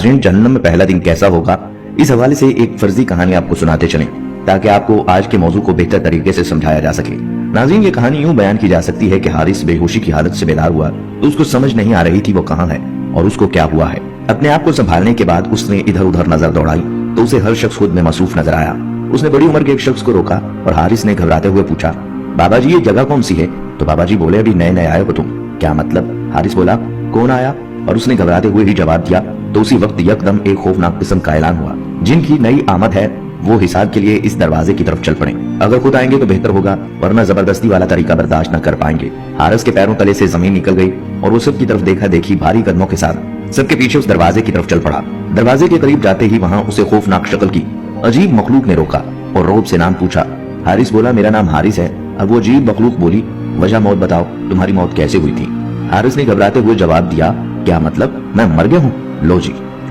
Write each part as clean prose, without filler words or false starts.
ناظرین جہنم میں پہلا دن کیسا ہوگا، اس حوالے سے ایک فرضی کہانی آپ کو سناتے چلیں تاکہ آپ کو آج کے موضوع کو بہتر طریقے سے سمجھایا جا سکے۔ ناظرین یہ کہانی یوں بیان کی جا سکتی ہے کہ حارث بے ہوشی کی حالت سے بیدار ہوا تو اس کو سمجھ نہیں آ رہی تھی وہ کہاں ہے اور اس کو کیا ہوا ہے۔ اپنے آپ کو سنبھالنے کے بعد اس نے ادھر ادھر نظر دوڑائی تو اسے ہر شخص خود میں مصروف نظر آیا۔ اس نے بڑی عمر کے ایک شخص کو روکا اور حارث نے گھبراتے ہوئے پوچھا، بابا جی یہ جگہ کون سی ہے؟ تو بابا جی بولے، ابھی نئے نئے آئے ہو تم۔ کیا مطلب؟ حارث بولا، کون آیا؟ اور اس نے گھبراتے ہوئے ہی جواب دیا تو اسی وقت یکدم ایک خوفناک قسم کا اعلان ہوا، جن کی نئی آمد ہے وہ حساب کے لیے اس دروازے کی طرف چل پڑیں، اگر خود آئیں گے تو بہتر ہوگا ورنہ زبردستی والا طریقہ برداشت نہ کر پائیں گے۔ حارث کے پیروں تلے سے زمین نکل گئی اور وہ سب کی طرف دیکھا دیکھی بھاری قدموں کے ساتھ سب کے پیچھے اس دروازے کی طرف چل پڑا۔ دروازے کے قریب جاتے ہی وہاں اسے خوفناک شکل کی عجیب مخلوق نے روکا اور رعب سے نام پوچھا۔ حارث بولا، میرا نام حارث ہے۔ اب وہ عجیب مخلوق بولی، وجہ موت بتاؤ، تمہاری موت کیسے ہوئی تھی؟ حارث نے گھبراتے ہوئے جواب دیا، کیا مطلب؟ میں مر گیا ہوں؟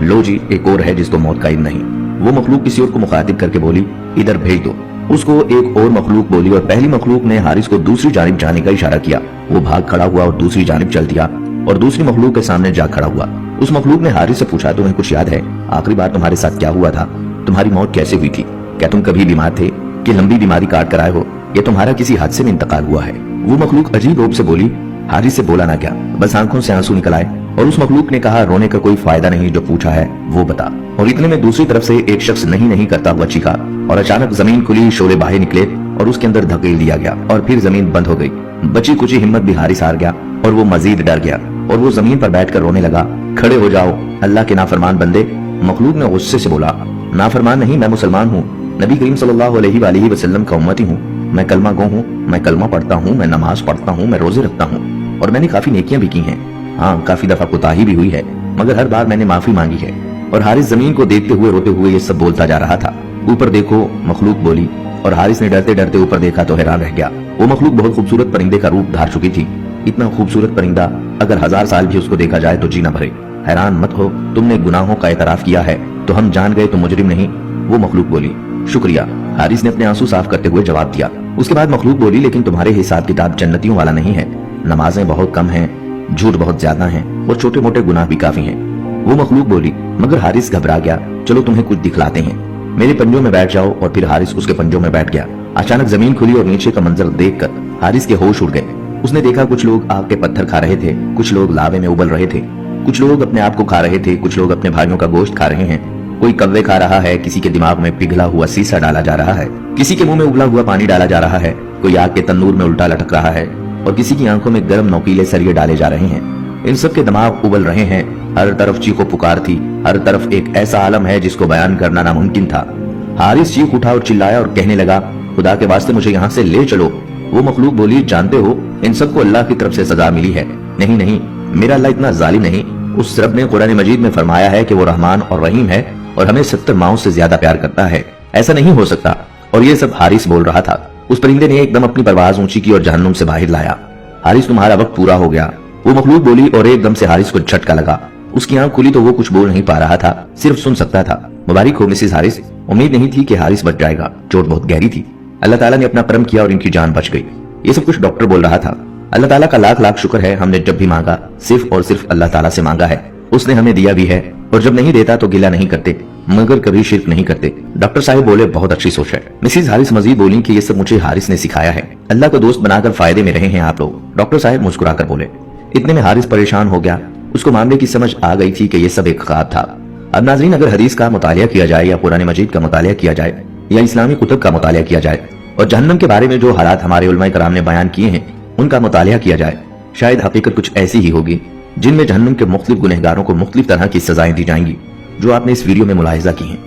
لو جی ایک اور ہے جس کو موت کا علم نہیں۔ وہ مخلوق کسی اور کو مخاطب کر کے بولی، ادھر بھیج دو۔ اس کو ایک اور مخلوق بولی اور پہلی مخلوق نے حارث کو دوسری جانب جانے کا اشارہ کیا۔ وہ بھاگ کھڑا ہوا اور دوسری جانب چل دیا اور دوسری مخلوق کے سامنے جا کھڑا ہوا۔ اس مخلوق نے حارث سے پوچھا، تمہیں کچھ یاد ہے آخری بار تمہارے ساتھ کیا ہوا تھا؟ تمہاری موت کیسے ہوئی تھی؟ کیا تم کبھی بیمار تھے کہ لمبی بیماری کاٹ کر آئے ہو یا تمہارا کسی حادثے میں انتقال ہوا ہے؟ وہ مخلوق عجیب روپ سے بولی۔ حارث سے بولا نہ کیا، بس آنکھوں سے آنسو نکل آئے اور اس مخلوق نے کہا، رونے کا کوئی فائدہ نہیں، جو پوچھا ہے وہ بتا۔ اور اتنے میں دوسری طرف سے ایک شخص نہیں کرتا ہوا چیخا اور اچانک زمین کھلی، شعلے باہر نکلے اور اس کے اندر دھکیل دیا گیا اور پھر زمین بند ہو گئی۔ بچی کچی ہمت بھی حارث ہار گیا اور وہ مزید ڈر گیا اور وہ زمین پر بیٹھ کر رونے لگا۔ کھڑے ہو جاؤ اللہ کے نافرمان بندے۔ مخلوق نے غصے سے بولا، نافرمان نہیں، میں مسلمان ہوں، نبی کریم صلی اللہ علیہ وآلہ وسلم کا امتی ہوں، میں کلمہ گو ہوں، میں کلمہ پڑھتا ہوں، میں نماز پڑھتا ہوں، میں روزے رکھتا ہوں اور میں نے کافی نیکیاں بھی کی ہیں، ہاں کافی دفعہ کوتاہی بھی ہوئی ہے مگر ہر بار میں نے معافی مانگی ہے۔ اور حارث زمین کو دیکھتے ہوئے روتے ہوئے یہ سب بولتا جا رہا تھا۔ اوپر دیکھو، مخلوق بولی اور حارث نے ڈرتے ڈرتے اوپر دیکھا تو حیران رہ گیا۔ وہ مخلوق بہت خوبصورت پرندے کا روپ دھار چکی تھی۔ اتنا خوبصورت پرندہ اگر 1000 سال بھی اس کو دیکھا جائے تو جی نہ بھرے۔ حیران مت ہو، تم نے گناہوں کا اعتراف کیا ہے تو ہم جان گئے تم مجرم نہیں۔ وہ مخلوق بولی، شکریہ۔ حارث نے اپنے آنسو صاف کرتے ہوئے جواب دیا۔ اس کے بعد مخلوق بولی، لیکن تمہارے حساب کتاب جنتیوں والا نہیں ہے، نمازیں بہت کم ہیں، جھوٹ بہت زیادہ ہیں اور چھوٹے موٹے گناہ بھی کافی ہیں۔ وہ مخلوق بولی، مگر حارث گھبرا گیا، چلو تمہیں کچھ دکھلاتے ہیں، میرے پنجوں میں بیٹھ جاؤ۔ اور پھر حارث اس کے پنجوں میں بیٹھ گیا۔ اچانک زمین کھلی اور نیچے کا منظر دیکھ کر حارث کے ہوش اڑ گئے۔ اس نے دیکھا کچھ لوگ آگ کے پتھر کھا رہے تھے، کچھ لوگ لاوے میں ابل رہے تھے، کچھ لوگ اپنے آپ کو کھا رہے تھے، کچھ لوگ اپنے بھائیوں کا گوشت کھا رہے ہیں، کوئی کوے کھا رہا ہے، کسی کے دماغ میں پگھلا ہوا سیسا ڈالا جا رہا ہے، کسی کے منہ میں ابلا ہوا پانی ڈالا جا رہا ہے، کوئی آگ کے تنور میں الٹا لٹک رہا ہے اور کسی کی آنکھوں میں گرم نوکیلے سریے ڈالے جا رہے ہیں۔ ان سب کے دماغ ابل رہے ہیں، ہر طرف چیخ و پکار تھی، ہر طرف ایک ایسا عالم ہے جس کو بیان کرنا ناممکن تھا۔ حارث چیخ اٹھا اور چلایا اور کہنے لگا، خدا کے واسطے مجھے یہاں سے لے چلو۔ وہ مخلوق بولی، جانتے ہو ان سب کو اللہ کی طرف سے سزا ملی ہے۔ نہیں، میرا اللہ اتنا ظالم نہیں، اس رب نے قرآن مجید میں فرمایا ہے کہ وہ رحمان اور رحیم ہے اور ہمیں 70 ماؤں سے زیادہ پیار کرتا ہے، ایسا نہیں ہو سکتا۔ اور یہ سب حارث بول رہا تھا۔ اس پرندے نے ایک دم اپنی پرواز اونچی کی اور جہنم سے باہر لایا۔ حارث تمہارا وقت پورا ہو گیا، وہ مخلوق بولی اور ایک دم سے حارث کو جھٹکا لگا۔ اس کی آنکھ کھلی تو وہ کچھ بول نہیں پا رہا تھا، صرف سن سکتا تھا۔ مبارک ہو مسز حارث، امید نہیں تھی کہ حارث بچ جائے گا، چوٹ بہت گہری تھی، اللہ تعالیٰ نے اپنا کرم کیا اور ان کی جان بچ گئی۔ یہ سب کچھ ڈاکٹر بول رہا تھا۔ اللہ تعالیٰ کا لاکھ لاکھ شکر ہے، ہم نے جب بھی مانگا صرف اور صرف اللہ تعالیٰ سے مانگا ہے، اس نے ہمیں دیا بھی ہے، اور جب نہیں دیتا تو گلہ نہیں کرتے مگر کبھی شرک نہیں کرتے۔ ڈاکٹر صاحب بولے، بہت اچھی سوچ ہے۔ مسز حارث مزید بولی کہ یہ سب مجھے حارث نے سکھایا ہے، اللہ کو دوست بنا کر فائدے میں رہے ہیں آپ لوگ۔ ڈاکٹر صاحب مسکرا کر بولے۔ اتنے میں حارث پریشان ہو گیا، اس کو معاملے کی سمجھ آ گئی تھی کہ یہ سب ایک خواب تھا۔ اب ناظرین، اگر حدیث کا مطالعہ کیا جائے یا قرآن مجید کا مطالعہ کیا جائے یا اسلامی کتب کا مطالعہ کیا جائے اور جہنم کے بارے میں جو حالات ہمارے علماء کرام نے بیان کیے ہیں ان کا مطالعہ کیا جائے، شاید حقیقت کچھ ایسی ہی ہوگی جن میں جہنم کے مختلف گنہگاروں کو مختلف طرح کی سزائیں دی جائیں گی، جو آپ نے اس ویڈیو میں ملاحظہ کی ہیں۔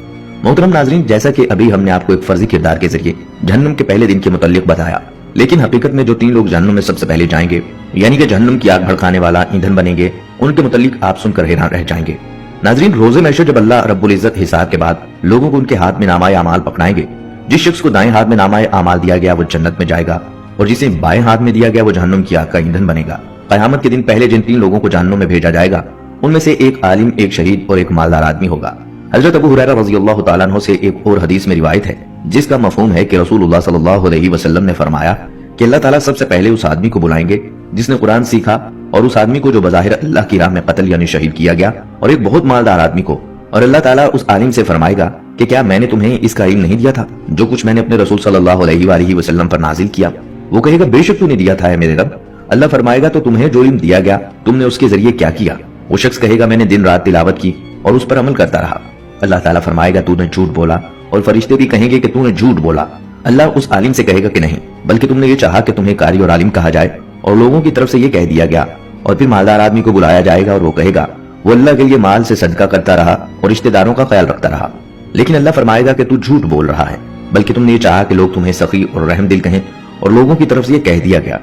محترم ناظرین، جیسا کہ ابھی ہم نے آپ کو ایک فرضی کردار کے ذریعے جہنم کے پہلے دن کے متعلق بتایا، لیکن حقیقت میں جو 3 لوگ جہنم میں سب سے پہلے جائیں گے، یعنی کہ جہنم کی آگ بھڑکانے والا ایندھن بنیں گے، ان کے متعلق آپ سن کر حیران رہ جائیں گے۔ ناظرین، روز محشر جب اللہ رب العزت حساب کے بعد لوگوں کو ان کے ہاتھ میں نامہ اعمال پکڑائیں گے، جس شخص کو دائیں ہاتھ میں نامہ اعمال دیا گیا وہ جنت میں جائے گا اور جسے بائیں ہاتھ میں دیا گیا وہ جہنم کی آگ کا ایندھن بنے گا۔ قیامت کے دن پہلے جن 3 لوگوں کو جہنم میں بھیجا جائے گا ان میں سے ایک عالم، ایک شہید اور ایک مالدار آدمی ہوگا۔ حضرت ابو ہریرہ رضی اللہ تعالیٰ عنہ سے ایک اور حدیث میں روایت ہے جس کا مفہوم ہے کہ رسول اللہ صلی اللہ علیہ وسلم نے فرمایا کہ اللہ تعالیٰ سب سے پہلے اس آدمی کو بلائیں گے جس نے قرآن سیکھا، اور اس آدمی کو جو بظاہر اللہ کی راہ میں قتل یعنی شہید کیا گیا، اور ایک بہت مالدار آدمی کو اور اللہ تعالیٰ اس عالم سے فرمائے گا کہ کیا میں نے تمہیں اس کا علم نہیں دیا تھا جو کچھ میں نے اپنے رسول صلی اللہ علیہ وآلہ وسلم پر نازل کیا؟ وہ کہے گا بے شک تو نے دیا تھا ہے میرے رب۔ اللہ فرمائے گا تو تمہیں جو علم دیا گیا تم نے اس کے ذریعے کیا کیا؟ وہ شخص کہے گا میں نے دن رات تلاوت کی اور اس پر عمل کرتا رہا۔ اللہ تعالیٰ فرمائے گا تو نے جھوٹ بولا، اور فرشتے بھی کہیں گے کہ تو نے جھوٹ بولا۔ اللہ اس عالم سے کہے گا کہ نہیں، بلکہ تم نے یہ چاہا کہ تمہیں قاری اور عالم کہا جائے، اور لوگوں کی طرف سے یہ کہہ دیا گیا۔ اور پھر مالدار آدمی کو بلایا جائے گا اور وہ کہے گا وہ اللہ کے لیے مال سے صدقہ کرتا رہا اور رشتہ داروں کا خیال رکھتا رہا، لیکن اللہ فرمائے گا کہ تو جھوٹ بول رہا ہے، بلکہ تم نے یہ چاہا کہ لوگ تمہیں سخی اور رحم دل کہیں، اور لوگوں کی طرف سے یہ کہہ دیا گیا۔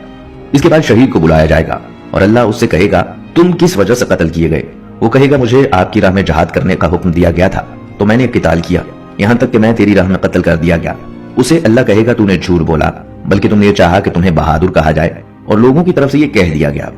اس کے بعد شہید کو بلایا جائے گا اور اللہ اس سے کہے گا تم کس وجہ سے قتل کیے گئے؟ وہ کہے گا مجھے آپ کی راہ میں جہاد کرنے کا حکم دیا گیا تھا تو میں نے قتال کیا، یہاں تک کہ میں تیری راہ میں قتل کر دیا گیا۔ اسے اللہ کہے گا تو نے جھوٹ بولا، بلکہ تم نے یہ چاہا کہ تمہیں بہادر کہا جائے اور لوگوں کی طرف سے یہ کہہ دیا گیا۔